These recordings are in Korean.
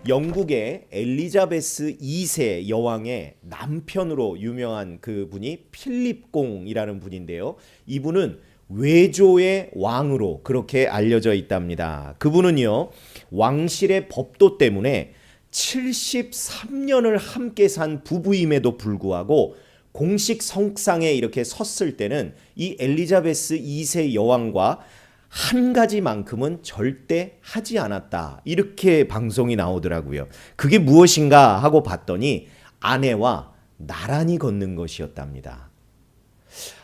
영국의 엘리자베스 2세 여왕의 남편으로 유명한 그분이 필립공이라는 분인데요. 이분은 외조의 왕으로 그렇게 알려져 있답니다. 그분은요, 왕실의 법도 때문에 73년을 함께 산 부부임에도 불구하고 공식 성상에 이렇게 섰을 때는 이 엘리자베스 2세 여왕과 한 가지만큼은 절대 하지 않았다. 이렇게 방송이 나오더라고요. 그게 무엇인가 하고 봤더니 아내와 나란히 걷는 것이었답니다.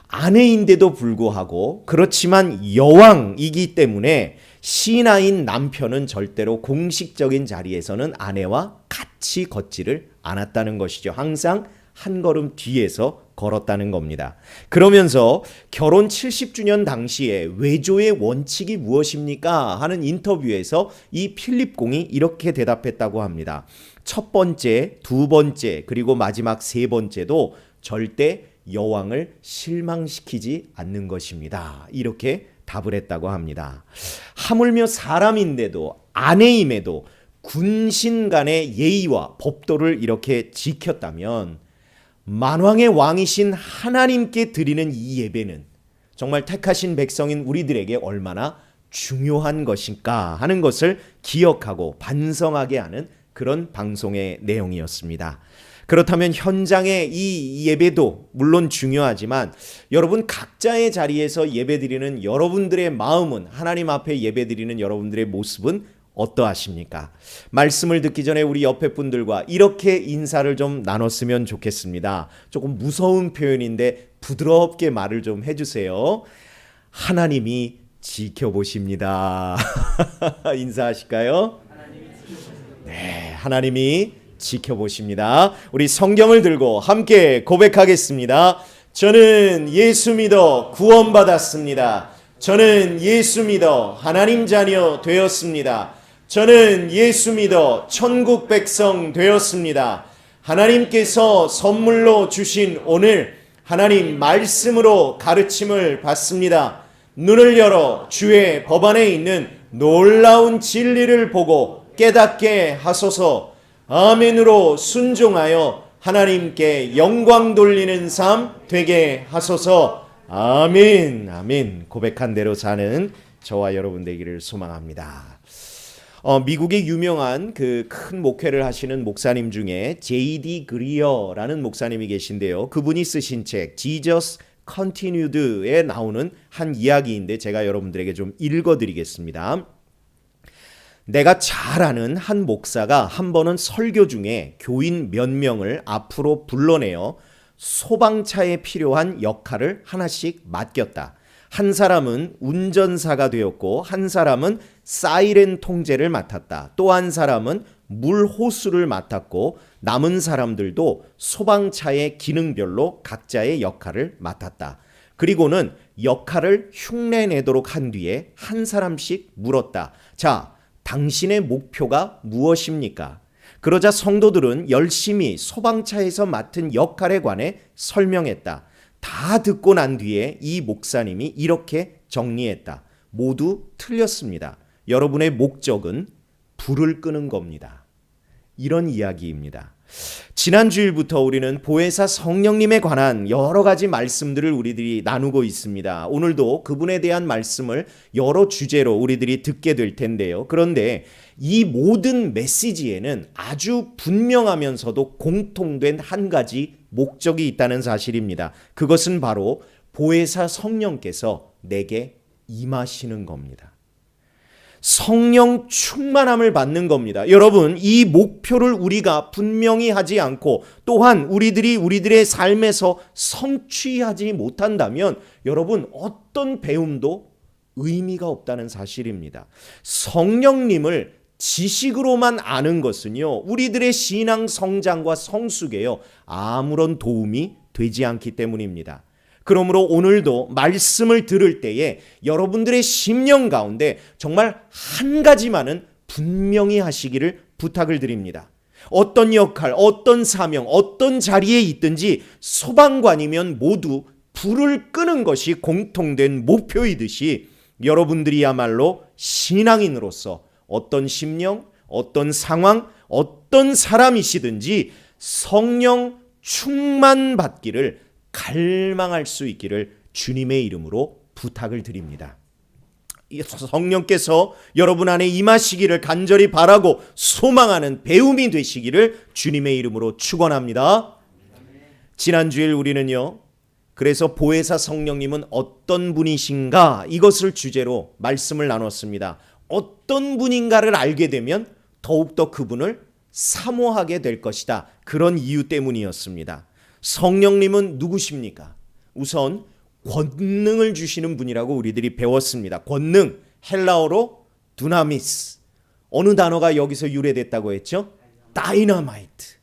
아내인데도 불구하고 그렇지만 여왕이기 때문에 신하인 남편은 절대로 공식적인 자리에서는 아내와 같이 걷지를 않았다는 것이죠. 항상 한 걸음 뒤에서 걸었다는 겁니다. 그러면서 결혼 70주년 당시에 외조의 원칙이 무엇입니까? 하는 인터뷰에서 이 필립공이 이렇게 대답했다고 합니다. 첫 번째, 두 번째, 그리고 마지막 세 번째도 절대 여왕을 실망시키지 않는 것입니다. 이렇게 답을 했다고 합니다. 하물며 사람인데도 아내임에도 군신 간의 예의와 법도를 이렇게 지켰다면 만왕의 왕이신 하나님께 드리는 이 예배는 정말 택하신 백성인 우리들에게 얼마나 중요한 것인가 하는 것을 기억하고 반성하게 하는 그런 방송의 내용이었습니다. 그렇다면 현장의 이 예배도 물론 중요하지만 여러분 각자의 자리에서 예배드리는 여러분들의 마음은, 하나님 앞에 예배드리는 여러분들의 모습은 어떠하십니까? 말씀을 듣기 전에 우리 옆에 분들과 이렇게 인사를 좀 나눴으면 좋겠습니다. 조금 무서운 표현인데 부드럽게 말을 좀 해주세요. 하나님이 지켜보십니다. 인사하실까요? 네, 하나님이 지켜보십니다. 우리 성경을 들고 함께 고백하겠습니다. 저는 예수 믿어 구원받았습니다. 저는 예수 믿어 하나님 자녀 되었습니다. 저는 예수 믿어 천국 백성 되었습니다. 하나님께서 선물로 주신 오늘 하나님 말씀으로 가르침을 받습니다. 눈을 열어 주의 법안에 있는 놀라운 진리를 보고 깨닫게 하소서. 아멘으로 순종하여 하나님께 영광 돌리는 삶 되게 하소서. 아멘. 아멘. 고백한 대로 사는 저와 여러분 되기를 소망합니다. 미국의 유명한 그 큰 목회를 하시는 목사님 중에 J.D. 그리어라는 목사님이 계신데요. 그분이 쓰신 책 Jesus Continued에 나오는 한 이야기인데 제가 여러분들에게 좀 읽어드리겠습니다. 내가 잘 아는 한 목사가 한 번은 설교 중에 교인 몇 명을 앞으로 불러내어 소방차에 필요한 역할을 하나씩 맡겼다. 한 사람은 운전사가 되었고 한 사람은 사이렌 통제를 맡았다. 또 한 사람은 물 호수를 맡았고 남은 사람들도 소방차의 기능별로 각자의 역할을 맡았다. 그리고는 역할을 흉내내도록 한 뒤에 한 사람씩 물었다. 자, 당신의 목표가 무엇입니까? 그러자 성도들은 열심히 소방차에서 맡은 역할에 관해 설명했다. 다 듣고 난 뒤에 이 목사님이 이렇게 정리했다. 모두 틀렸습니다. 여러분의 목적은 불을 끄는 겁니다. 이런 이야기입니다. 지난 주일부터 우리는 보혜사 성령님에 관한 여러 가지 말씀들을 우리들이 나누고 있습니다. 오늘도 그분에 대한 말씀을 여러 주제로 우리들이 듣게 될 텐데요. 그런데 이 모든 메시지에는 아주 분명하면서도 공통된 한 가지 목적이 있다는 사실입니다. 그것은 바로 보혜사 성령께서 내게 임하시는 겁니다. 성령 충만함을 받는 겁니다. 여러분, 이 목표를 우리가 분명히 하지 않고 또한 우리들의 삶에서 성취하지 못한다면 여러분 어떤 배움도 의미가 없다는 사실입니다. 성령님을 지식으로만 아는 것은요, 우리들의 신앙 성장과 성숙에요 아무런 도움이 되지 않기 때문입니다. 그러므로 오늘도 말씀을 들을 때에 여러분들의 심령 가운데 정말 한 가지만은 분명히 하시기를 부탁을 드립니다. 어떤 역할, 어떤 사명, 어떤 자리에 있든지 소방관이면 모두 불을 끄는 것이 공통된 목표이듯이 여러분들이야말로 신앙인으로서 어떤 심령, 어떤 상황, 어떤 사람이시든지 성령 충만 받기를 갈망할 수 있기를 주님의 이름으로 부탁을 드립니다. 성령께서 여러분 안에 임하시기를 간절히 바라고 소망하는 배움이 되시기를 주님의 이름으로 축원합니다. 지난주일 우리는요, 그래서 보혜사 성령님은 어떤 분이신가, 이것을 주제로 말씀을 나눴습니다. 어떤 분인가를 알게 되면 더욱더 그분을 사모하게 될 것이다. 그런 이유 때문이었습니다. 성령님은 누구십니까? 우선 권능을 주시는 분이라고 우리들이 배웠습니다. 권능, 헬라어로 두나미스. 어느 단어가 여기서 유래됐다고 했죠? 다이너마이트.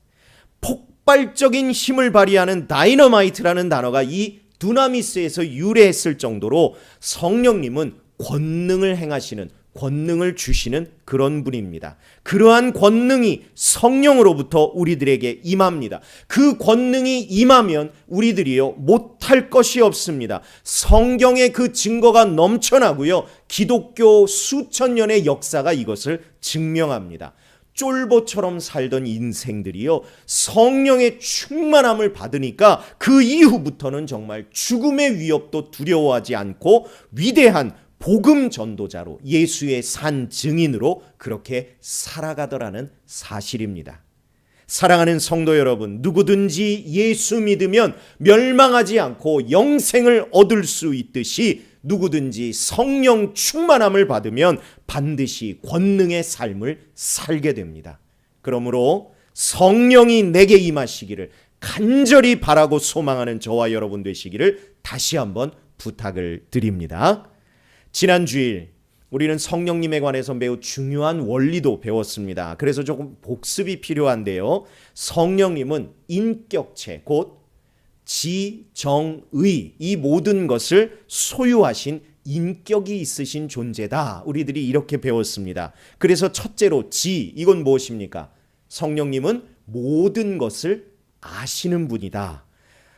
폭발적인 힘을 발휘하는 다이너마이트라는 단어가 이 두나미스에서 유래했을 정도로 성령님은 권능을 행하시는, 권능을 주시는 그런 분입니다. 그러한 권능이 성령으로부터 우리들에게 임합니다. 그 권능이 임하면 우리들이요 못할 것이 없습니다. 성경의 그 증거가 넘쳐나고요, 기독교 수천 년의 역사가 이것을 증명합니다. 쫄보처럼 살던 인생들이요 성령의 충만함을 받으니까 그 이후부터는 정말 죽음의 위협도 두려워하지 않고 위대한 복음 전도자로, 예수의 산 증인으로 그렇게 살아가더라는 사실입니다. 사랑하는 성도 여러분, 누구든지 예수 믿으면 멸망하지 않고 영생을 얻을 수 있듯이 누구든지 성령 충만함을 받으면 반드시 권능의 삶을 살게 됩니다. 그러므로 성령이 내게 임하시기를 간절히 바라고 소망하는 저와 여러분 되시기를 다시 한번 부탁을 드립니다. 지난 주일 우리는 성령님에 관해서 매우 중요한 원리도 배웠습니다. 그래서 조금 복습이 필요한데요. 성령님은 인격체, 곧 지, 정, 의, 이 모든 것을 소유하신 인격이 있으신 존재다. 우리들이 이렇게 배웠습니다. 그래서 첫째로 지, 이건 무엇입니까? 성령님은 모든 것을 아시는 분이다.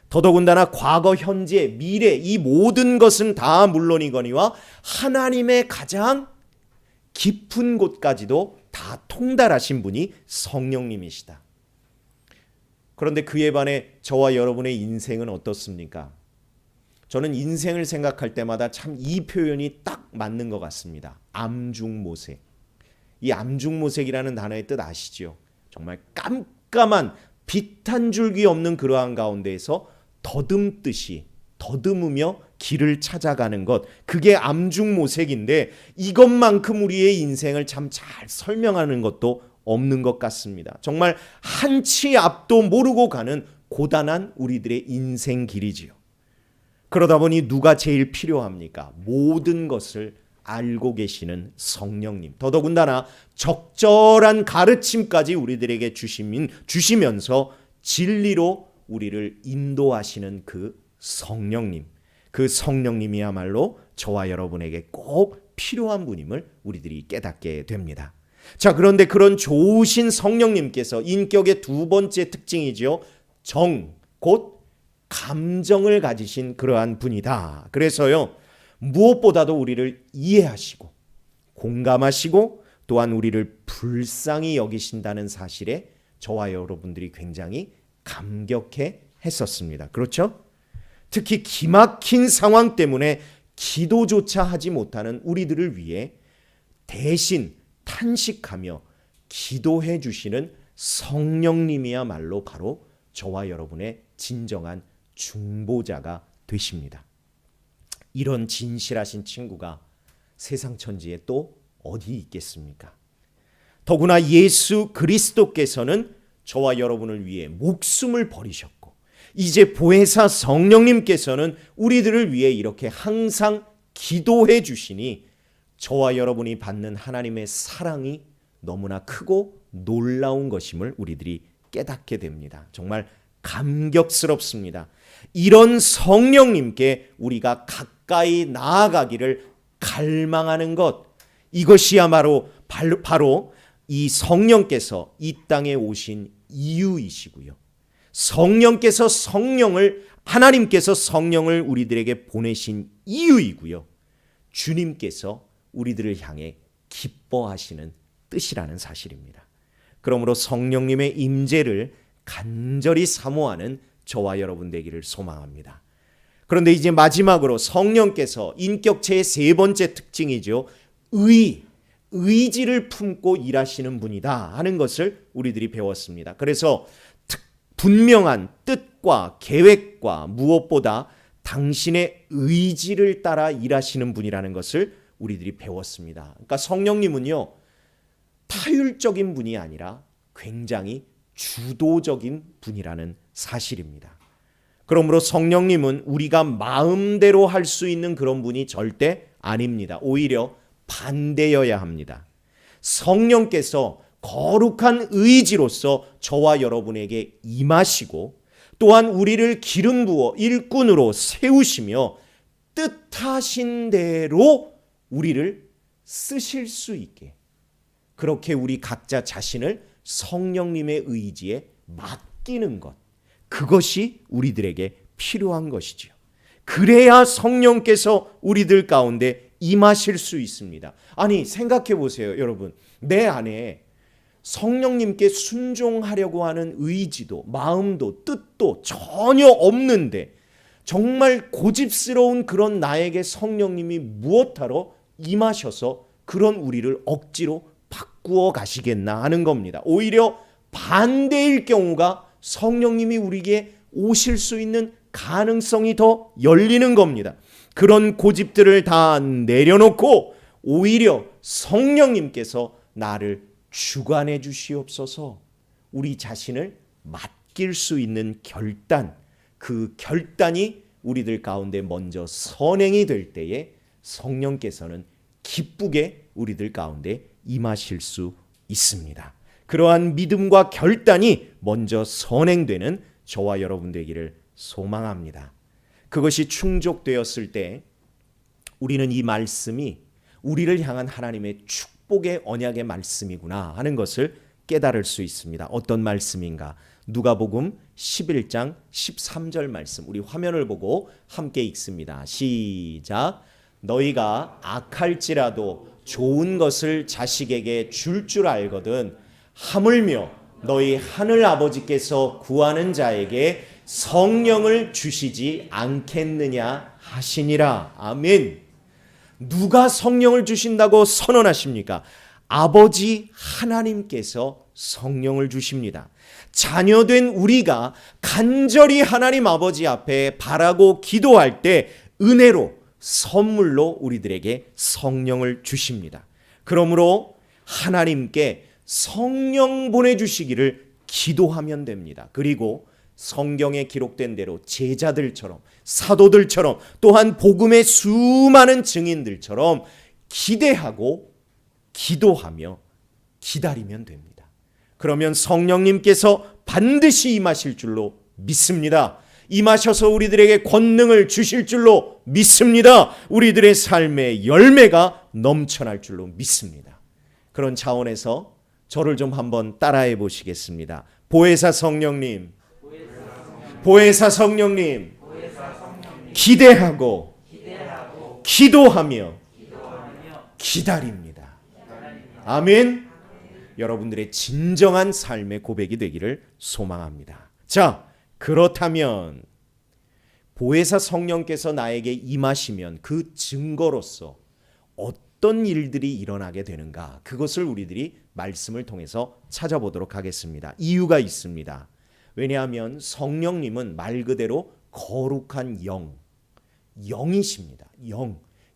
더더군다나 과거, 현재, 미래 이 모든 것은 다 물론이거니와 하나님의 가장 깊은 곳까지도 다 통달하신 분이 성령님이시다. 그런데 그에 반해 저와 여러분의 인생은 어떻습니까? 저는 인생을 생각할 때마다 참 이 표현이 딱 맞는 것 같습니다. 암중모색. 이 암중모색이라는 단어의 뜻 아시죠? 정말 깜깜한 빛 한 줄기 없는 그러한 가운데에서 더듬으며 길을 찾아가는 것, 그게 암중모색인데 이것만큼 우리의 인생을 참 잘 설명하는 것도 없는 것 같습니다. 정말 한치 앞도 모르고 가는 고단한 우리들의 인생 길이지요. 그러다 보니 누가 제일 필요합니까? 모든 것을 알고 계시는 성령님, 더더군다나 적절한 가르침까지 우리들에게 주시면서 진리로 우리를 인도하시는 그 성령님, 그 성령님이야말로 저와 여러분에게 꼭 필요한 분임을 우리들이 깨닫게 됩니다. 자, 그런데 그런 좋으신 성령님께서 인격의 두 번째 특징이죠. 정, 곧 감정을 가지신 그러한 분이다. 그래서요, 무엇보다도 우리를 이해하시고 공감하시고 또한 우리를 불쌍히 여기신다는 사실에 저와 여러분들이 굉장히 감격해 했었습니다. 그렇죠? 특히 기막힌 상황 때문에 기도조차 하지 못하는 우리들을 위해 대신 탄식하며 기도해 주시는 성령님이야말로 바로 저와 여러분의 진정한 중보자가 되십니다. 이런 진실하신 친구가 세상 천지에 또 어디 있겠습니까? 더구나 예수 그리스도께서는 저와 여러분을 위해 목숨을 버리셨고 이제 보혜사 성령님께서는 우리들을 위해 이렇게 항상 기도해 주시니 저와 여러분이 받는 하나님의 사랑이 너무나 크고 놀라운 것임을 우리들이 깨닫게 됩니다. 정말 감격스럽습니다. 이런 성령님께 우리가 가까이 나아가기를 갈망하는 것, 이것이야말로 바로 이 성령께서 이 땅에 오신 이유이시고요. 하나님께서 성령을 우리들에게 보내신 이유이고요. 주님께서 우리들을 향해 기뻐하시는 뜻이라는 사실입니다. 그러므로 성령님의 임재를 간절히 사모하는 저와 여러분 되기를 소망합니다. 그런데 이제 마지막으로 성령께서 인격체의 세 번째 특징이죠. 의지를 품고 일하시는 분이다 하는 것을 우리들이 배웠습니다. 그래서 분명한 뜻과 계획과 무엇보다 당신의 의지를 따라 일하시는 분이라는 것을 우리들이 배웠습니다. 그러니까 성령님은요, 타율적인 분이 아니라 굉장히 주도적인 분이라는 사실입니다. 그러므로 성령님은 우리가 마음대로 할 수 있는 그런 분이 절대 아닙니다. 오히려 반대여야 합니다. 성령께서 거룩한 의지로서 저와 여러분에게 임하시고 또한 우리를 기름 부어 일꾼으로 세우시며 뜻하신 대로 우리를 쓰실 수 있게, 그렇게 우리 각자 자신을 성령님의 의지에 맡기는 것, 그것이 우리들에게 필요한 것이지요. 그래야 성령께서 우리들 가운데 임하실 수 있습니다. 아니, 생각해 보세요, 여러분. 내 안에 성령님께 순종하려고 하는 의지도 마음도 뜻도 전혀 없는데 정말 고집스러운 그런 나에게 성령님이 무엇하러 임하셔서 그런 우리를 억지로 바꾸어 가시겠나 하는 겁니다. 오히려 반대일 경우가 성령님이 우리에게 오실 수 있는 가능성이 더 열리는 겁니다. 그런 고집들을 다 내려놓고 오히려 성령님께서 나를 주관해 주시옵소서, 우리 자신을 맡길 수 있는 결단, 그 결단이 우리들 가운데 먼저 선행이 될 때에 성령께서는 기쁘게 우리들 가운데 임하실 수 있습니다. 그러한 믿음과 결단이 먼저 선행되는 저와 여러분 되기를 소망합니다. 그것이 충족되었을 때 우리는 이 말씀이 우리를 향한 하나님의 축복의 언약의 말씀이구나 하는 것을 깨달을 수 있습니다. 어떤 말씀인가? 누가복음 11장 13절 말씀, 우리 화면을 보고 함께 읽습니다. 시작. 너희가 악할지라도 좋은 것을 자식에게 줄 알거든 하물며 너희 하늘 아버지께서 구하는 자에게 성령을 주시지 않겠느냐 하시니라. 아멘. 누가 성령을 주신다고 선언하십니까? 아버지 하나님께서 성령을 주십니다. 자녀된 우리가 간절히 하나님 아버지 앞에 바라고 기도할 때 은혜로 선물로 우리들에게 성령을 주십니다. 그러므로 하나님께 성령 보내주시기를 기도하면 됩니다. 그리고 성경에 기록된 대로 제자들처럼 사도들처럼 또한 복음의 수많은 증인들처럼 기대하고 기도하며 기다리면 됩니다. 그러면 성령님께서 반드시 임하실 줄로 믿습니다. 임하셔서 우리들에게 권능을 주실 줄로 믿습니다. 우리들의 삶의 열매가 넘쳐날 줄로 믿습니다. 그런 차원에서 저를 좀 한번 따라해 보시겠습니다. 보혜사 성령님, 보혜사 성령님, 기대하고 기도하며 기다립니다. 아멘. 여러분들의 진정한 삶의 고백이 되기를 소망합니다. 자, 그렇다면 보혜사 성령께서 나에게 임하시면 그 증거로서 어떤 일들이 일어나게 되는가, 그것을 우리들이 말씀을 통해서 찾아보도록 하겠습니다. 이유가 있습니다. 왜냐하면 성령님은 말 그대로 거룩한 영이십니다.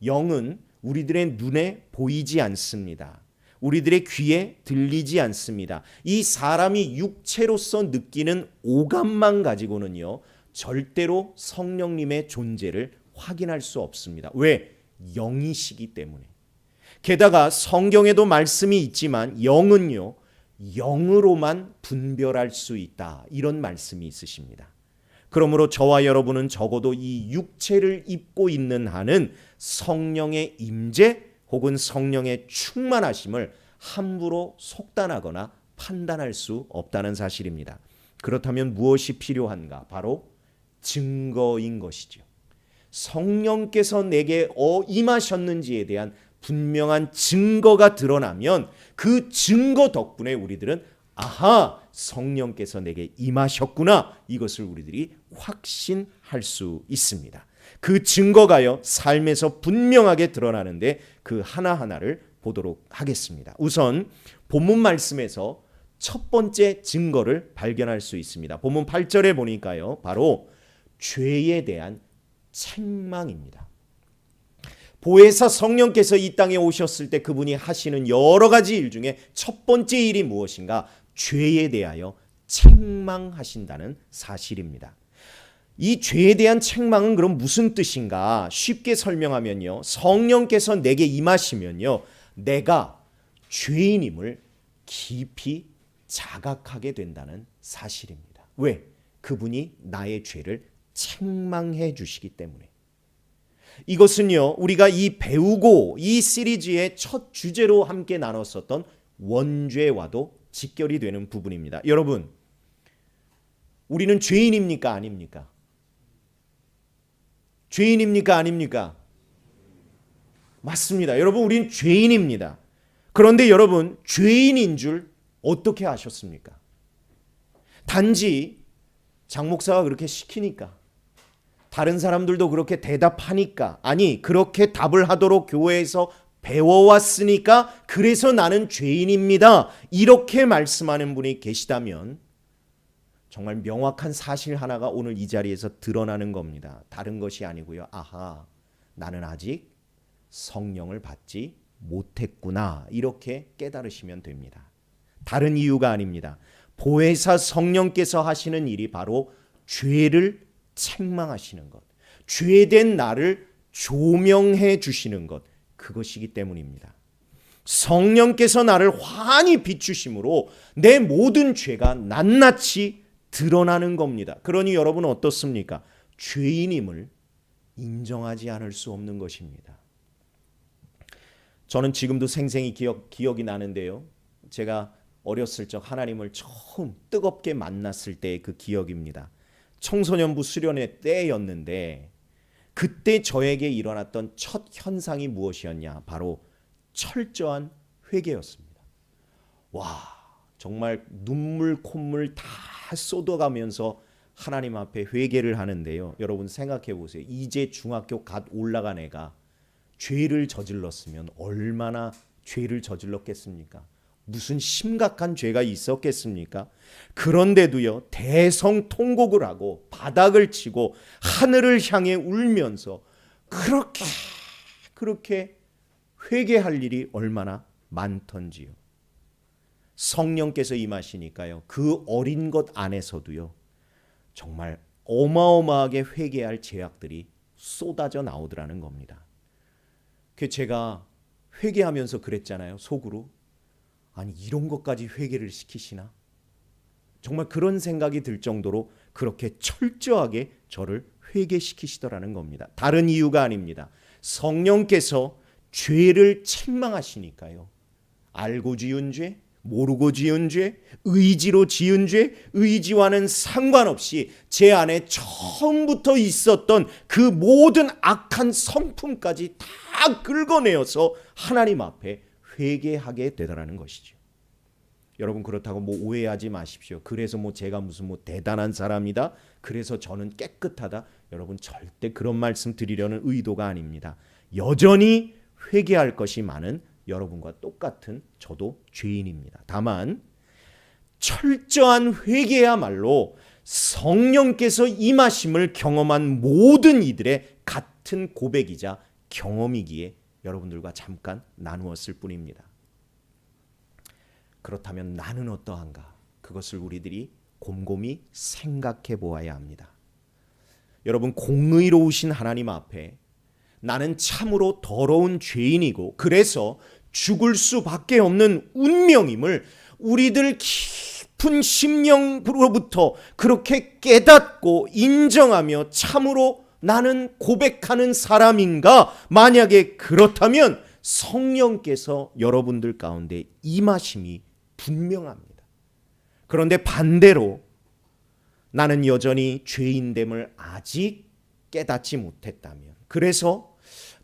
영은 우리들의 눈에 보이지 않습니다. 우리들의 귀에 들리지 않습니다. 이 사람이 육체로서 느끼는 오감만 가지고는요, 절대로 성령님의 존재를 확인할 수 없습니다. 왜? 영이시기 때문에. 게다가 성경에도 말씀이 있지만 영은요, 영으로만 분별할 수 있다, 이런 말씀이 있으십니다. 그러므로 저와 여러분은 적어도 이 육체를 입고 있는 한은 성령의 임재 혹은 성령의 충만하심을 함부로 속단하거나 판단할 수 없다는 사실입니다. 그렇다면 무엇이 필요한가? 바로 증거인 것이죠. 성령께서 내게 임하셨는지에 대한 분명한 증거가 드러나면 그 증거 덕분에 우리들은 아하, 성령께서 내게 임하셨구나, 이것을 우리들이 확신할 수 있습니다. 그 증거가요 삶에서 분명하게 드러나는데 그 하나하나를 보도록 하겠습니다. 우선 본문 말씀에서 첫 번째 증거를 발견할 수 있습니다. 본문 8절에 보니까요 바로 죄에 대한 책망입니다. 보혜사 성령께서 이 땅에 오셨을 때 그분이 하시는 여러 가지 일 중에 첫 번째 일이 무엇인가? 죄에 대하여 책망하신다는 사실입니다. 이 죄에 대한 책망은 그럼 무슨 뜻인가? 쉽게 설명하면요, 성령께서 내게 임하시면요 내가 죄인임을 깊이 자각하게 된다는 사실입니다. 왜? 그분이 나의 죄를 책망해 주시기 때문에. 이것은요 우리가 이 배우고 이 시리즈의 첫 주제로 함께 나눴었던 원죄와도 직결이 되는 부분입니다. 여러분, 우리는 죄인입니까? 아닙니까? 죄인입니까? 아닙니까? 맞습니다. 여러분, 우린 죄인입니다. 그런데 여러분, 죄인인 줄 어떻게 아셨습니까? 단지 장 목사가 그렇게 시키니까, 다른 사람들도 그렇게 대답하니까, 아니 그렇게 답을 하도록 교회에서 배워왔으니까 그래서 나는 죄인입니다, 이렇게 말씀하는 분이 계시다면 정말 명확한 사실 하나가 오늘 이 자리에서 드러나는 겁니다. 다른 것이 아니고요, 아하, 나는 아직 성령을 받지 못했구나, 이렇게 깨달으시면 됩니다. 다른 이유가 아닙니다. 보혜사 성령께서 하시는 일이 바로 죄를 책망하시는 것, 죄된 나를 조명해 주시는 것, 그것이기 때문입니다. 성령께서 나를 환히 비추심으로 내 모든 죄가 낱낱이 드러나는 겁니다. 그러니 여러분은 어떻습니까? 죄인임을 인정하지 않을 수 없는 것입니다. 저는 지금도 생생히 기억이 나는데요, 제가 어렸을 적 하나님을 처음 뜨겁게 만났을 때의 그 기억입니다. 청소년부 수련회 때였는데 그때 저에게 일어났던 첫 현상이 무엇이었냐? 바로 철저한 회개였습니다. 와, 정말 눈물 콧물 다 쏟아가면서 하나님 앞에 회개를 하는데요, 여러분 생각해 보세요. 이제 중학교 갓 올라간 애가 죄를 저질렀으면 얼마나 죄를 저질렀겠습니까? 무슨 심각한 죄가 있었겠습니까? 그런데도요 대성통곡을 하고 바닥을 치고 하늘을 향해 울면서 그렇게 회개할 일이 얼마나 많던지요. 성령께서 임하시니까요 그 어린 것 안에서도요 정말 어마어마하게 회개할 죄악들이 쏟아져 나오더라는 겁니다. 제가 회개하면서 그랬잖아요, 속으로. 아니, 이런 것까지 회개를 시키시나? 정말 그런 생각이 들 정도로 그렇게 철저하게 저를 회개시키시더라는 겁니다. 다른 이유가 아닙니다. 성령께서 죄를 책망하시니까요. 알고 지은 죄, 모르고 지은 죄, 의지로 지은 죄, 의지와는 상관없이 제 안에 처음부터 있었던 그 모든 악한 성품까지 다 긁어내어서 하나님 앞에 회개하게 되더라는 것이죠. 여러분, 그렇다고 오해하지 마십시오. 그래서 제가 무슨 대단한 사람이다, 그래서 저는 깨끗하다, 여러분 절대 그런 말씀 드리려는 의도가 아닙니다. 여전히 회개할 것이 많은 여러분과 똑같은 저도 죄인입니다. 다만 철저한 회개야말로 성령께서 임하심을 경험한 모든 이들의 같은 고백이자 경험이기에 여러분들과 잠깐 나누었을 뿐입니다. 그렇다면 나는 어떠한가? 그것을 우리들이 곰곰이 생각해 보아야 합니다. 여러분, 공의로우신 하나님 앞에 나는 참으로 더러운 죄인이고 그래서 죽을 수밖에 없는 운명임을 우리들 깊은 심령으로부터 그렇게 깨닫고 인정하며 참으로 나는 고백하는 사람인가? 만약에 그렇다면 성령께서 여러분들 가운데 임하심이 분명합니다. 그런데 반대로 나는 여전히 죄인됨을 아직 깨닫지 못했다면, 그래서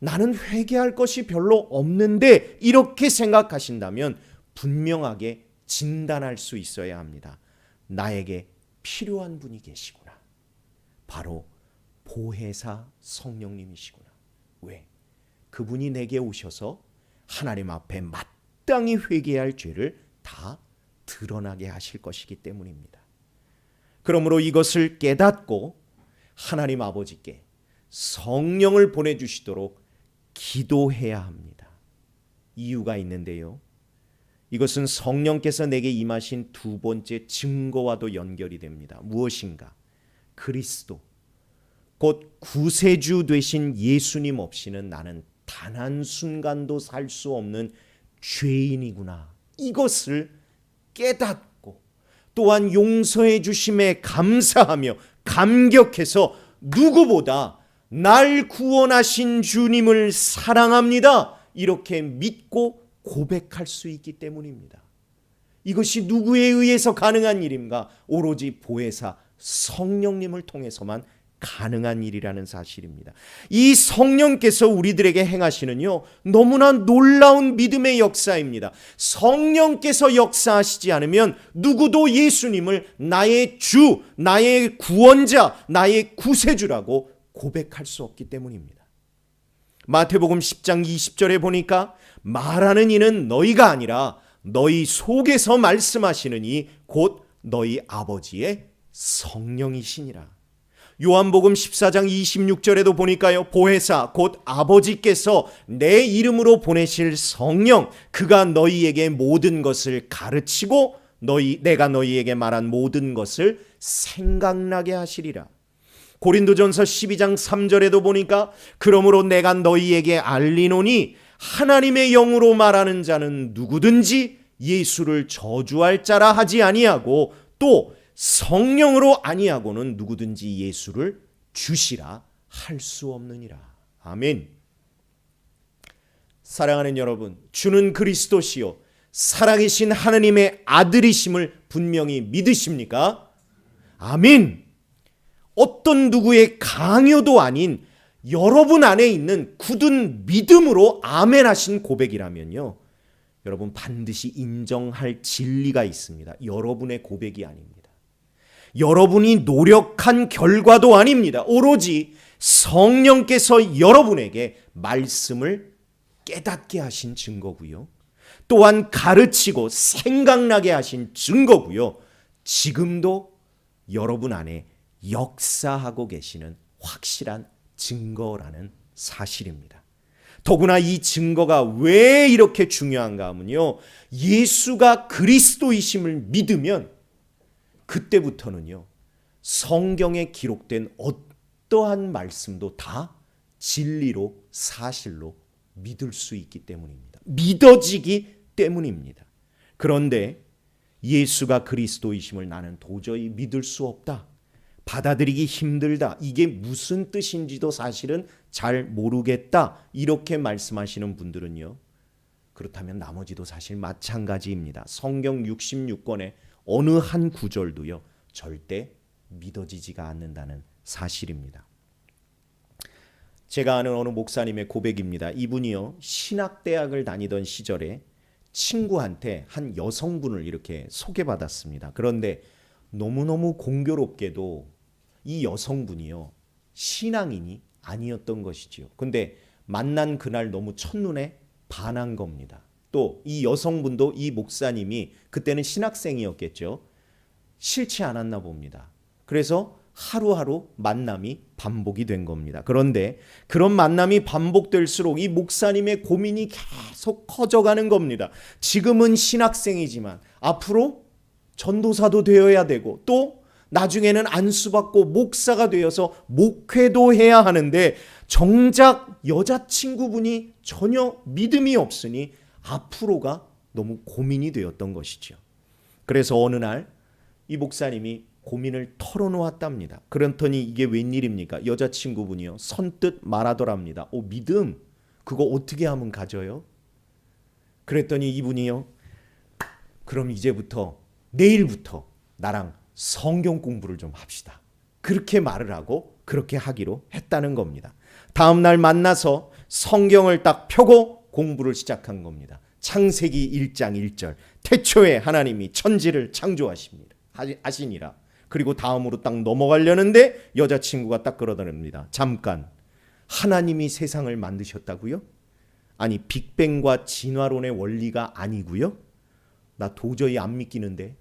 나는 회개할 것이 별로 없는데 이렇게 생각하신다면 분명하게 진단할 수 있어야 합니다. 나에게 필요한 분이 계시구나. 바로 보혜사 성령님이시구나. 왜? 그분이 내게 오셔서 하나님 앞에 마땅히 회개할 죄를 다 드러나게 하실 것이기 때문입니다. 그러므로 이것을 깨닫고 하나님 아버지께 성령을 보내주시도록 기도해야 합니다. 이유가 있는데요. 이것은 성령께서 내게 임하신 두 번째 증거와도 연결이 됩니다. 무엇인가? 그리스도, 곧 구세주 되신 예수님 없이는 나는 단 한순간도 살 수 없는 죄인이구나. 이것을 깨닫고 또한 용서해 주심에 감사하며 감격해서 누구보다 날 구원하신 주님을 사랑합니다. 이렇게 믿고 고백할 수 있기 때문입니다. 이것이 누구에 의해서 가능한 일인가? 오로지 보혜사 성령님을 통해서만 가능한 일이라는 사실입니다. 이 성령께서 우리들에게 행하시는요, 너무나 놀라운 믿음의 역사입니다. 성령께서 역사하시지 않으면 누구도 예수님을 나의 주, 나의 구원자, 나의 구세주라고 고백할 수 없기 때문입니다. 마태복음 10장 20절에 보니까 말하는 이는 너희가 아니라 너희 속에서 말씀하시는 이 곧 너희 아버지의 성령이시니라. 요한복음 14장 26절에도 보니까요, 보혜사 곧 아버지께서 내 이름으로 보내실 성령, 그가 너희에게 모든 것을 가르치고 내가 너희에게 말한 모든 것을 생각나게 하시리라. 고린도전서 12장 3절에도 보니까 그러므로 내가 너희에게 알리노니 하나님의 영으로 말하는 자는 누구든지 예수를 저주할 자라 하지 아니하고 또 성령으로 아니하고는 누구든지 예수를 주시라 할 수 없느니라. 아멘. 사랑하는 여러분, 주는 그리스도시요 살아계신 하나님의 아들이심을 분명히 믿으십니까? 아멘. 어떤 누구의 강요도 아닌 여러분 안에 있는 굳은 믿음으로 아멘 하신 고백이라면요, 여러분 반드시 인정할 진리가 있습니다. 여러분의 고백이 아닙니다. 여러분이 노력한 결과도 아닙니다. 오로지 성령께서 여러분에게 말씀을 깨닫게 하신 증거고요. 또한 가르치고 생각나게 하신 증거고요. 지금도 여러분 안에 역사하고 계시는 확실한 증거라는 사실입니다. 더구나 이 증거가 왜 이렇게 중요한가 하면요, 예수가 그리스도이심을 믿으면 그때부터는요, 성경에 기록된 어떠한 말씀도 다 진리로 사실로 믿을 수 있기 때문입니다. 믿어지기 때문입니다. 그런데 예수가 그리스도이심을 나는 도저히 믿을 수 없다, 받아들이기 힘들다, 이게 무슨 뜻인지도 사실은 잘 모르겠다, 이렇게 말씀하시는 분들은요, 그렇다면 나머지도 사실 마찬가지입니다. 성경 66권의 어느 한 구절도요, 절대 믿어지지가 않는다는 사실입니다. 제가 아는 어느 목사님의 고백입니다. 이분이요, 신학대학을 다니던 시절에 친구한테 한 여성분을 이렇게 소개받았습니다. 그런데 너무너무 공교롭게도 이 여성분이요, 신앙인이 아니었던 것이지요. 근데 만난 그날 너무 첫눈에 반한 겁니다. 또 이 여성분도 이 목사님이 그때는 신학생이었겠죠. 싫지 않았나 봅니다. 그래서 하루하루 만남이 반복이 된 겁니다. 그런데 그런 만남이 반복될수록 이 목사님의 고민이 계속 커져가는 겁니다. 지금은 신학생이지만 앞으로 전도사도 되어야 되고 또 나중에는 안수받고 목사가 되어서 목회도 해야 하는데 정작 여자친구분이 전혀 믿음이 없으니 앞으로가 너무 고민이 되었던 것이죠. 그래서 어느 날 이 목사님이 고민을 털어놓았답니다. 그랬더니 이게 웬일입니까? 여자친구분이요, 선뜻 말하더랍니다. 믿음 그거 어떻게 하면 가져요? 그랬더니 이분이요, 그럼 이제부터 내일부터 나랑 성경 공부를 좀 합시다. 그렇게 말을 하고 그렇게 하기로 했다는 겁니다. 다음 날 만나서 성경을 딱 펴고 공부를 시작한 겁니다. 창세기 1장 1절. 태초에 하나님이 천지를 하시니라. 그리고 다음으로 딱 넘어가려는데 여자친구가 딱 끌어들입니다. 잠깐, 하나님이 세상을 만드셨다고요? 아니, 빅뱅과 진화론의 원리가 아니고요? 나 도저히 안 믿기는데.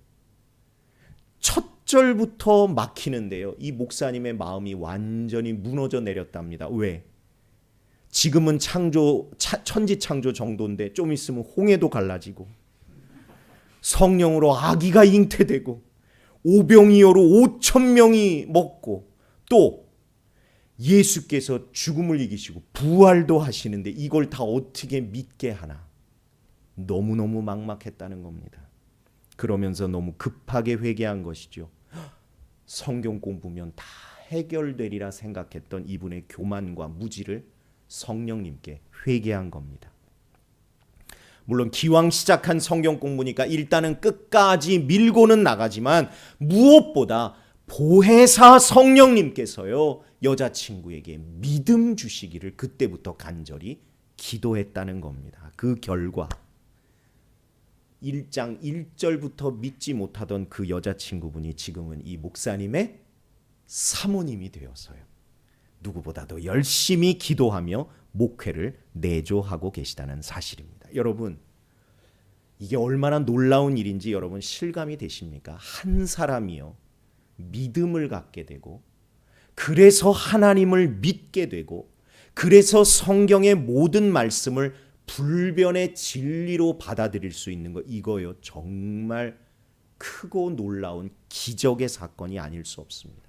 첫 절부터 막히는데요. 이 목사님의 마음이 완전히 무너져 내렸답니다. 왜? 지금은 천지 창조 정도인데 좀 있으면 홍해도 갈라지고 성령으로 아기가 잉태되고 오병이어로 5,000명이 먹고 또 예수께서 죽음을 이기시고 부활도 하시는데 이걸 다 어떻게 믿게 하나. 너무너무 막막했다는 겁니다. 그러면서 너무 급하게 회개한 것이죠. 성경 공부면 다 해결되리라 생각했던 이분의 교만과 무지를 성령님께 회개한 겁니다. 물론 기왕 시작한 성경 공부니까 일단은 끝까지 밀고는 나가지만 무엇보다 보혜사 성령님께서요, 여자친구에게 믿음 주시기를 그때부터 간절히 기도했다는 겁니다. 그 결과 1장 1절부터 믿지 못하던 그 여자친구분이 지금은 이 목사님의 사모님이 되어서요, 누구보다도 열심히 기도하며 목회를 내조하고 계시다는 사실입니다. 여러분, 이게 얼마나 놀라운 일인지 여러분 실감이 되십니까? 한 사람이요, 믿음을 갖게 되고, 그래서 하나님을 믿게 되고, 그래서 성경의 모든 말씀을 불변의 진리로 받아들일 수 있는 거, 이거요 정말 크고 놀라운 기적의 사건이 아닐 수 없습니다.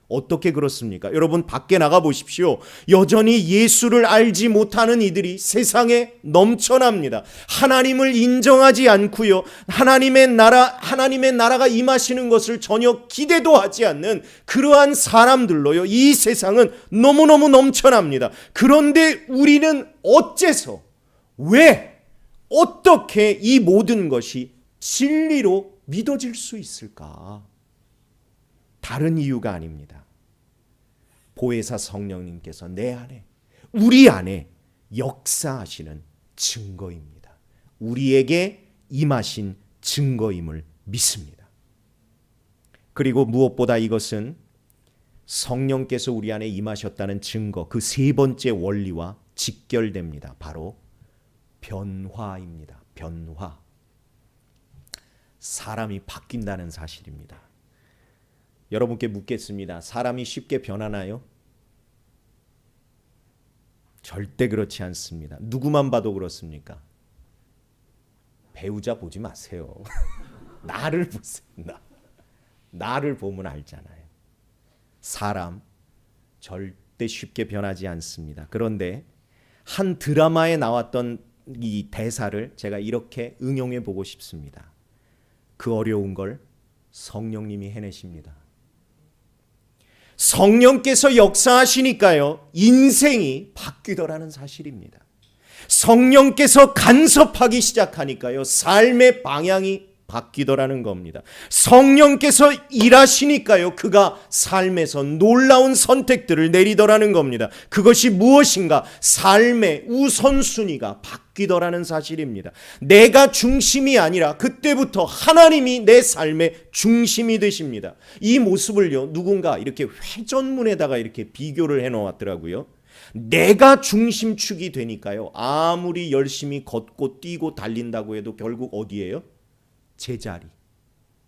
어떻게 그렇습니까? 여러분 밖에 나가 보십시오. 여전히 예수를 알지 못하는 이들이 세상에 넘쳐납니다. 하나님을 인정하지 않고요, 하나님의 나라가 임하시는 것을 전혀 기대도 하지 않는 그러한 사람들로요, 이 세상은 너무너무 넘쳐납니다. 그런데 우리는 어째서, 왜, 어떻게 이 모든 것이 진리로 믿어질 수 있을까? 다른 이유가 아닙니다. 보혜사 성령님께서 내 안에, 우리 안에 역사하시는 증거입니다. 우리에게 임하신 증거임을 믿습니다. 그리고 무엇보다 이것은 성령께서 우리 안에 임하셨다는 증거, 그 세 번째 원리와 직결됩니다. 바로 변화입니다. 변화. 사람이 바뀐다는 사실입니다. 여러분께 묻겠습니다. 사람이 쉽게 변하나요? 절대 그렇지 않습니다. 누구만 봐도 그렇습니까? 배우자 보지 마세요. 나를 보세요. 나를 보면 알잖아요. 사람 절대 쉽게 변하지 않습니다. 그런데 한 드라마에 나왔던 이 대사를 제가 이렇게 응용해 보고 싶습니다. 그 어려운 걸 성령님이 해내십니다. 성령께서 역사하시니까요, 인생이 바뀌더라는 사실입니다. 성령께서 간섭하기 시작하니까요, 삶의 방향이 바뀌더라는 겁니다. 성령께서 일하시니까요, 그가 삶에서 놀라운 선택들을 내리더라는 겁니다. 그것이 무엇인가? 삶의 우선순위가 바뀌더라는 사실입니다. 내가 중심이 아니라 그때부터 하나님이 내 삶의 중심이 되십니다. 이 모습을요, 누군가 이렇게 회전문에다가 이렇게 비교를 해놓았더라고요. 내가 중심축이 되니까요, 아무리 열심히 걷고 뛰고 달린다고 해도 결국 어디예요?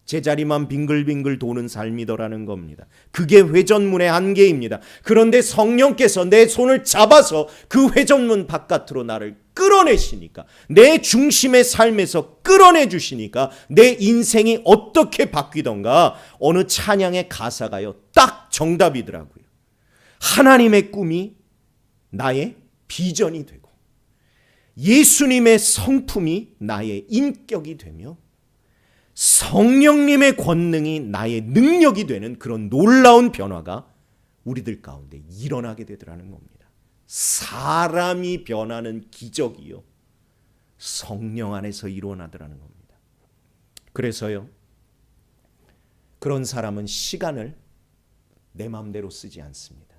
제자리만 빙글빙글 도는 삶이더라는 겁니다. 그게 회전문의 한계입니다. 그런데 성령께서 내 손을 잡아서 그 회전문 바깥으로 나를 끌어내시니까, 내 중심의 삶에서 끌어내 주시니까 내 인생이 어떻게 바뀌던가, 어느 찬양의 가사가요 딱 정답이더라고요. 하나님의 꿈이 나의 비전이 되고, 예수님의 성품이 나의 인격이 되며, 성령님의 권능이 나의 능력이 되는 그런 놀라운 변화가 우리들 가운데 일어나게 되더라는 겁니다. 사람이 변하는 기적이요, 성령 안에서 일어나더라는 겁니다. 그래서요, 그런 사람은 시간을 내 마음대로 쓰지 않습니다.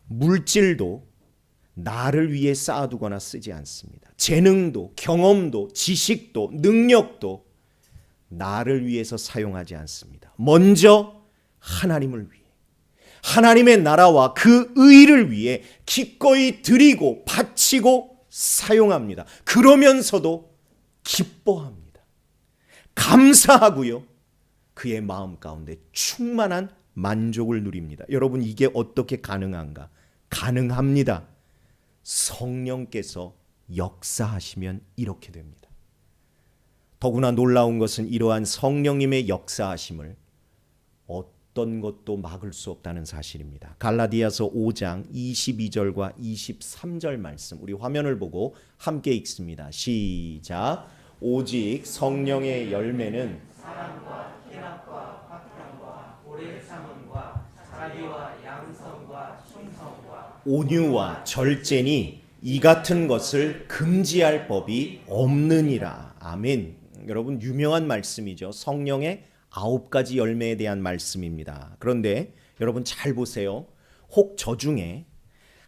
물질도 나를 위해 쌓아두거나 쓰지 않습니다. 재능도, 경험도, 지식도, 능력도 나를 위해서 사용하지 않습니다. 먼저 하나님을 위해, 하나님의 나라와 그 의를 위해 기꺼이 드리고 바치고 사용합니다. 그러면서도 기뻐합니다. 감사하고요. 그의 마음 가운데 충만한 만족을 누립니다. 여러분, 이게 어떻게 가능한가? 가능합니다. 성령께서 역사하시면 이렇게 됩니다. 더구나 놀라운 것은 이러한 성령님의 역사하심을 어떤 것도 막을 수 없다는 사실입니다. 갈라디아서 5장 22절과 23절 말씀, 우리 화면을 보고 함께 읽습니다. 시작. 오직 성령의 열매는 사랑과 희락과 화평과 오래 참음과 자비와 양성과 충성과 온유와 절제니 이 같은 것을 금지할 법이 없느니라. 아멘. 여러분, 유명한 말씀이죠. 성령의 9가지 열매에 대한 말씀입니다. 그런데 여러분 잘 보세요. 혹 저 중에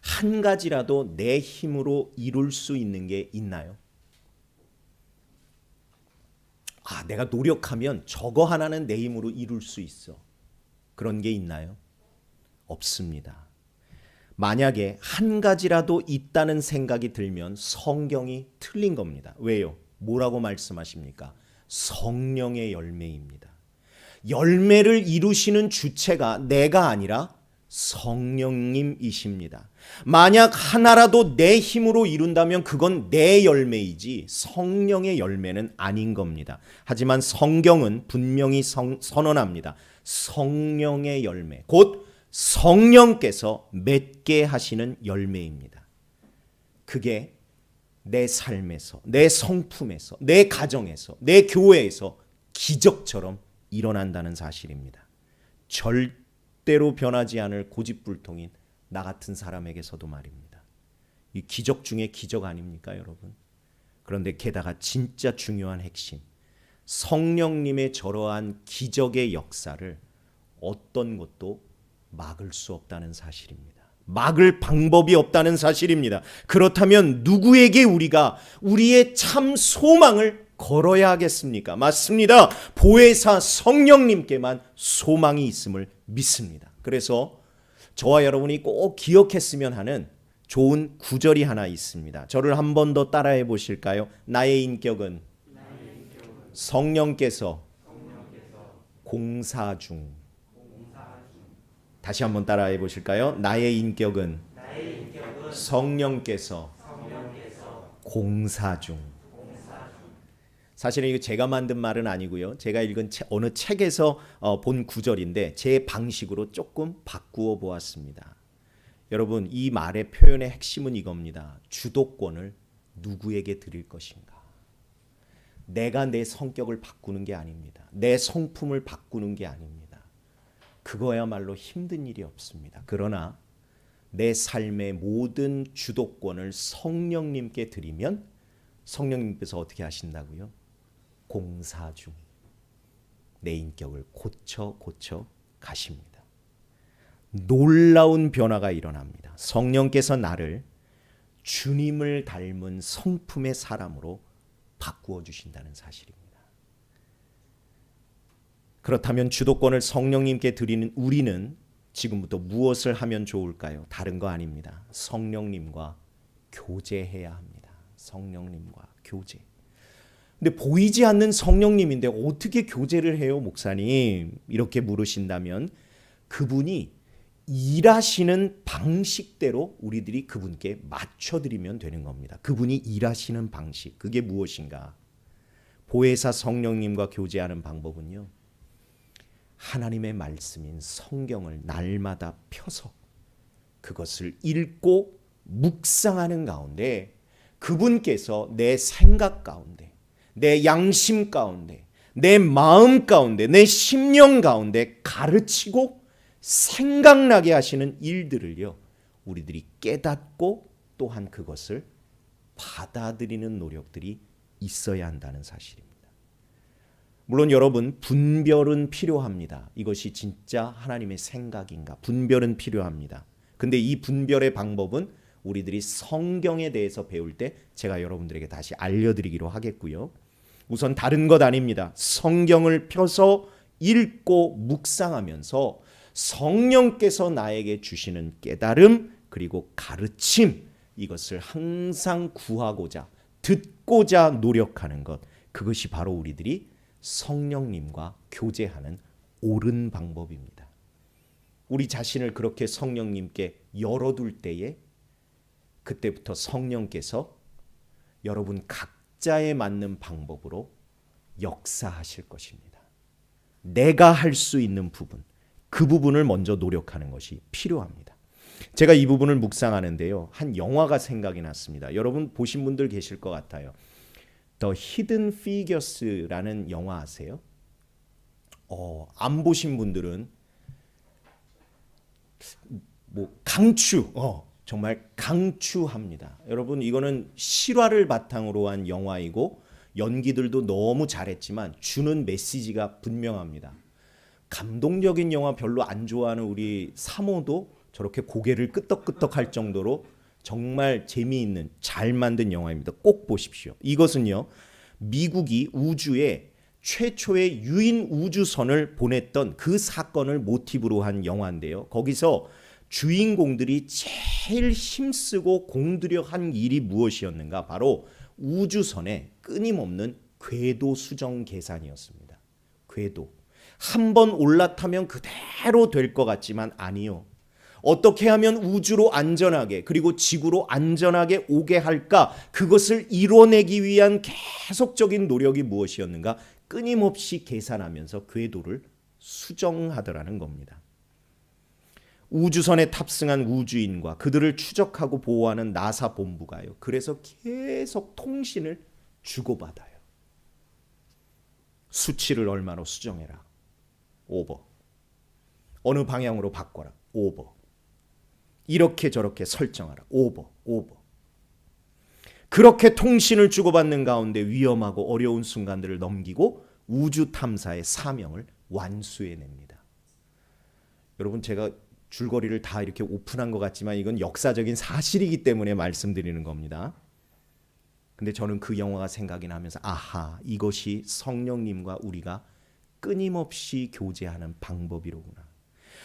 한 가지라도 내 힘으로 이룰 수 있는 게 있나요? 내가 노력하면 저거 하나는 내 힘으로 이룰 수 있어. 그런 게 있나요? 없습니다. 만약에 한 가지라도 있다는 생각이 들면 성경이 틀린 겁니다. 왜요? 뭐라고 말씀하십니까? 성령의 열매입니다. 열매를 이루시는 주체가 내가 아니라 성령님이십니다. 만약 하나라도 내 힘으로 이룬다면 그건 내 열매이지 성령의 열매는 아닌 겁니다. 하지만 성경은 분명히 선언합니다. 성령의 열매, 곧 성령께서 맺게 하시는 열매입니다. 그게 내 삶에서, 내 성품에서, 내 가정에서, 내 교회에서 기적처럼 일어난다는 사실입니다. 절대로 변하지 않을 고집불통인 나 같은 사람에게서도 말입니다. 이 기적 중에 기적 아닙니까, 여러분? 그런데 게다가 진짜 중요한 핵심, 성령님의 저러한 기적의 역사를 어떤 것도 막을 수 없다는 사실입니다. 막을 방법이 없다는 사실입니다. 그렇다면 누구에게 우리가 우리의 참 소망을 걸어야 하겠습니까? 맞습니다. 보혜사 성령님께만 소망이 있음을 믿습니다. 그래서 저와 여러분이 꼭 기억했으면 하는 좋은 구절이 하나 있습니다. 저를 한 번 더 따라해 보실까요? 나의 인격은 성령께서 공사 중. 다시 한번 따라해 보실까요? 나의 인격은 성령께서 공사 중. 사실은 이거 제가 만든 말은 아니고요. 제가 읽은 어느 책에서 본 구절인데 제 방식으로 조금 바꾸어 보았습니다. 여러분, 이 말의 표현의 핵심은 이겁니다. 주도권을 누구에게 드릴 것인가? 내가 내 성격을 바꾸는 게 아닙니다. 내 성품을 바꾸는 게 아닙니다. 그거야말로 힘든 일이 없습니다. 그러나 내 삶의 모든 주도권을 성령님께 드리면 성령님께서 어떻게 하신다고요? 공사 중 내 인격을 고쳐 가십니다. 놀라운 변화가 일어납니다. 성령께서 나를 주님을 닮은 성품의 사람으로 바꾸어 주신다는 사실입니다. 그렇다면 주도권을 성령님께 드리는 우리는 지금부터 무엇을 하면 좋을까요? 다른 거 아닙니다. 성령님과 교제해야 합니다. 성령님과 교제. 근데 보이지 않는 성령님인데 어떻게 교제를 해요, 목사님? 이렇게 물으신다면 그분이 일하시는 방식대로 우리들이 그분께 맞춰드리면 되는 겁니다. 그분이 일하시는 방식, 그게 무엇인가? 보혜사 성령님과 교제하는 방법은요, 하나님의 말씀인 성경을 날마다 펴서 그것을 읽고 묵상하는 가운데 그분께서 내 생각 가운데, 내 양심 가운데, 내 마음 가운데, 내 심령 가운데 가르치고 생각나게 하시는 일들을요, 우리들이 깨닫고 또한 그것을 받아들이는 노력들이 있어야 한다는 사실입니다. 물론 여러분, 분별은 필요합니다. 이것이 진짜 하나님의 생각인가? 분별은 필요합니다. 근데 이 분별의 방법은 우리들이 성경에 대해서 배울 때 제가 여러분들에게 다시 알려드리기로 하겠고요. 우선 다른 것 아닙니다. 성경을 펴서 읽고 묵상하면서 성령께서 나에게 주시는 깨달음 그리고 가르침, 이것을 항상 구하고자 듣고자 노력하는 것, 그것이 바로 우리들이 성령님과 교제하는 옳은 방법입니다. 우리 자신을 그렇게 성령님께 열어둘 때에 그때부터 성령께서 여러분 각자에 맞는 방법으로 역사하실 것입니다. 내가 할 수 있는 부분, 그 부분을 먼저 노력하는 것이 필요합니다. 제가 이 부분을 묵상하는데요, 한 영화가 생각이 났습니다. 여러분 보신 분들 계실 것 같아요. The Hidden Figures라는 영화 아세요? 안 보신 분들은 정말 강추합니다. 여러분 이거는 실화를 바탕으로 한 영화이고 연기들도 너무 잘했지만 주는 메시지가 분명합니다. 감동적인 영화 별로 안 좋아하는 우리 사모도 저렇게 고개를 끄덕끄덕 할 정도로 정말 재미있는 잘 만든 영화입니다. 꼭 보십시오. 이것은요, 미국이 우주에 최초의 유인 우주선을 보냈던 그 사건을 모티브로 한 영화인데요. 거기서 주인공들이 제일 힘쓰고 공들여 한 일이 무엇이었는가? 바로 우주선의 끊임없는 궤도 수정 계산이었습니다. 궤도. 한 번 올라타면 그대로 될 것 같지만 아니요. 어떻게 하면 우주로 안전하게 그리고 지구로 안전하게 오게 할까? 그것을 이뤄내기 위한 계속적인 노력이 무엇이었는가? 끊임없이 계산하면서 궤도를 수정하더라는 겁니다. 우주선에 탑승한 우주인과 그들을 추적하고 보호하는 나사 본부가요, 그래서 계속 통신을 주고받아요. 수치를 얼마로 수정해라. 오버. 어느 방향으로 바꿔라. 오버. 이렇게 저렇게 설정하라. 오버. 그렇게 통신을 주고받는 가운데 위험하고 어려운 순간들을 넘기고 우주 탐사의 사명을 완수해냅니다. 여러분 제가 줄거리를 다 이렇게 오픈한 것 같지만 이건 역사적인 사실이기 때문에 말씀드리는 겁니다. 근데 저는 그 영화가 생각이 나면서 아하, 이것이 성령님과 우리가 끊임없이 교제하는 방법이로구나.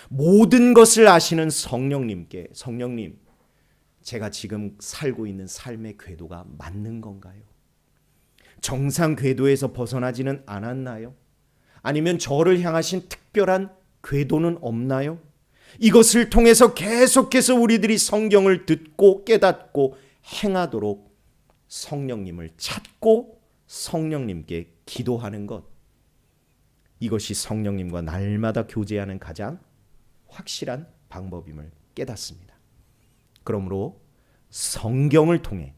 모든 것을 아시는 성령님께, 성령님, 제가 지금 살고 있는 삶의 궤도가 맞는 건가요? 정상 궤도에서 벗어나지는 않았나요? 아니면 저를 향하신 특별한 궤도는 없나요? 이것을 통해서 계속해서 우리들이 성경을 듣고 깨닫고 행하도록 성령님을 찾고 성령님께 기도하는 것, 이것이 성령님과 날마다 교제하는 가장 확실한 방법임을 깨닫습니다. 그러므로 성경을 통해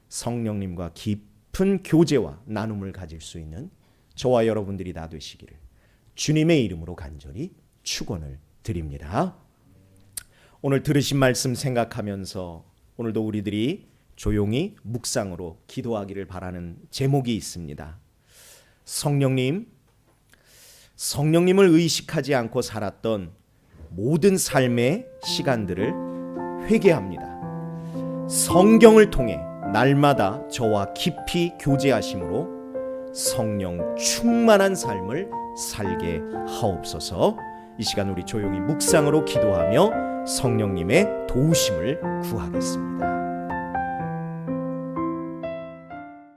성령님과 깊은 교제와 나눔을 가질 수 있는 저와 여러분들이 다 되시기를 주님의 이름으로 간절히 축원을 드립니다. 오늘 들으신 말씀 생각하면서 오늘도 우리들이 조용히 묵상으로 기도하기를 바라는 제목이 있습니다. 성령님을 의식하지 않고 살았던 모든 삶의 시간들을 회개합니다. 성경을 통해 날마다 저와 깊이 교제하심으로 성령 충만한 삶을 살게 하옵소서. 이 시간 우리 조용히 묵상으로 기도하며 성령님의 도우심을 구하겠습니다.